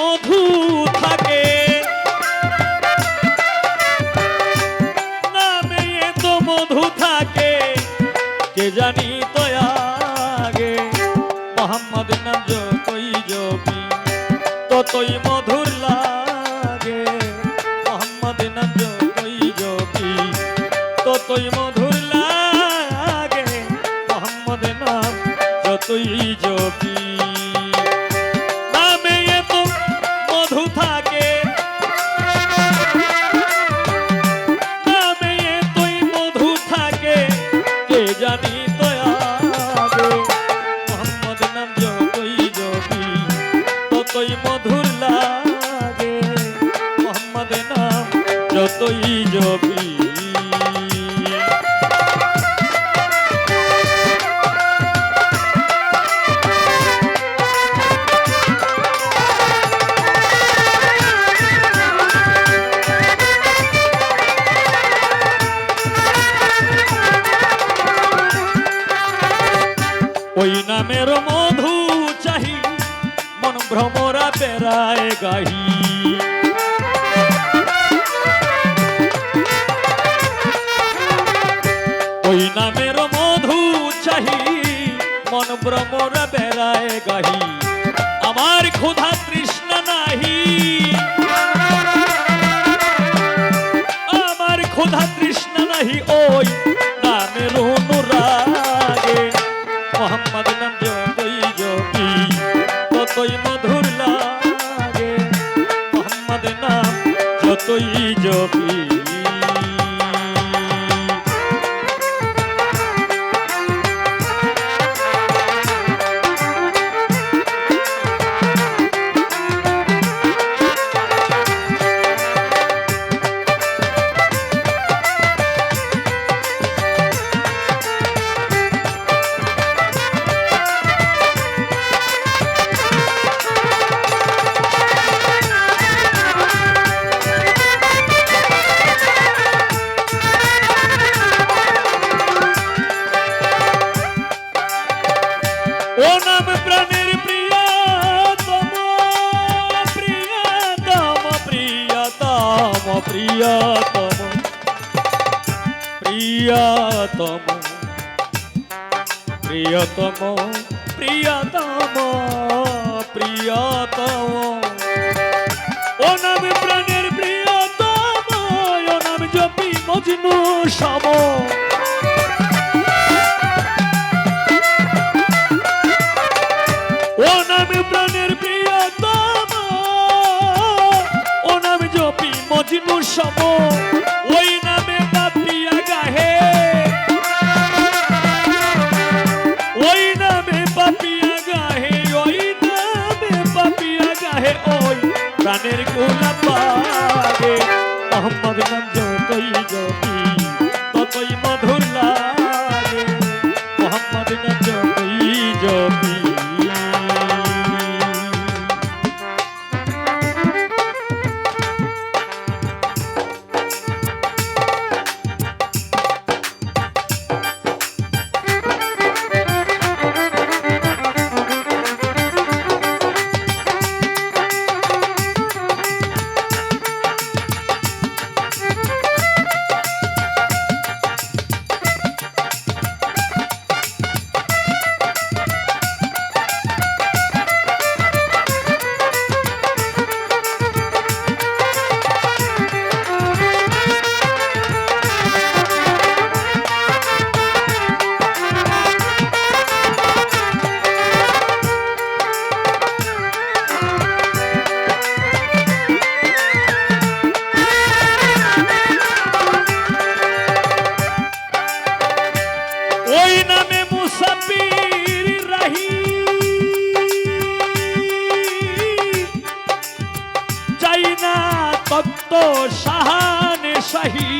মধু থাকে, নামে এত মধু থাকে, কে জানি তো আগে। মোহাম্মদ নাম যতই জপি ততই মধুর লাগে, মোহাম্মদ নাম যতই জপি ততই মধুর লাগে, মোহাম্মদ নাম যতই জপি। নামে এত মধু থাকে, নামে এতই মধু থাকে, কে জানি তো আগে। মোহাম্মদ নাম যতই জপি ততই মধুর লাগে, মোহাম্মদ নাম যতই জপি। ওই নামের মধু চাহি, মন ভ্রমরা বেড়ায় গাহি। ওই নামের মধু চাহি, মন ভ্রমরা বেড়ায় গাহি। আমার ক্ষুধা তৃষ্ণা নাহি, আমার ক্ষুধা তৃষ্ণা নাহি, ওই নামের অনুরাগে। মোহাম্মদ নাম যতই জপি ততই মধুর লাগে, মোহাম্মদ নাম যতই জপি। ও নাম প্রাণের প্রিয়তম, প্রিয়তম, প্রিয়তম, প্রিয়তম, প্রিয়তম, প্রিয়তম, প্রিয়তম, প্রিয়তম। ও নাম প্রাণের প্রিয়তম, ও নাম জপি মজনু সম। ও নামে প্রাণের প্রিয়তম, ও নামে জপি মজনু সম। ওই নামে পাপিয়া গাহে, ওই নামে পাপিয়া গাহে, ওই নামে পাপিয়া গাহে, ওই প্রাণের গোলাপ পাগে। মোহাম্মদ নাম যতই জপি ততই মধুর লাগে, মোহাম্মদ নাম যতই জপি। ওই নামে মুসাফির রাহি, চাই না তত্ত্ব শাহানে শাহী।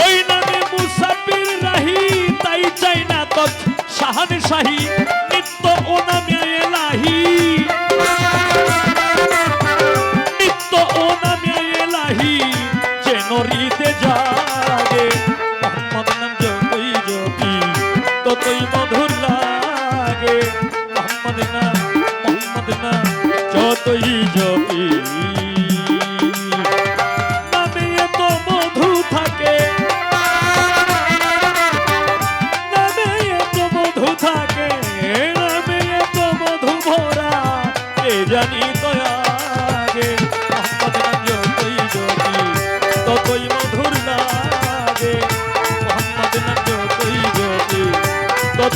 ওই নামে মুসাফির রাহি, তাই চাই না তত্ত্ব শাহানে শাহী। নিত্য ও নামে এলাহি, নিত্য ও নামে এলাহি, যেন হৃদে জাগে।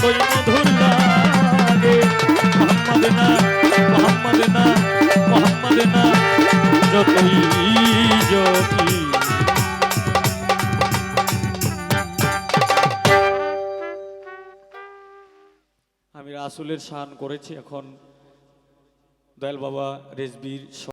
ততই মধুর লাগে মোহাম্মদ না মোহাম্মদ না মোহাম্মদ না যতই জপি। আমি রাসূলের শান করেছি, এখন দয়াল বাবা রেজবির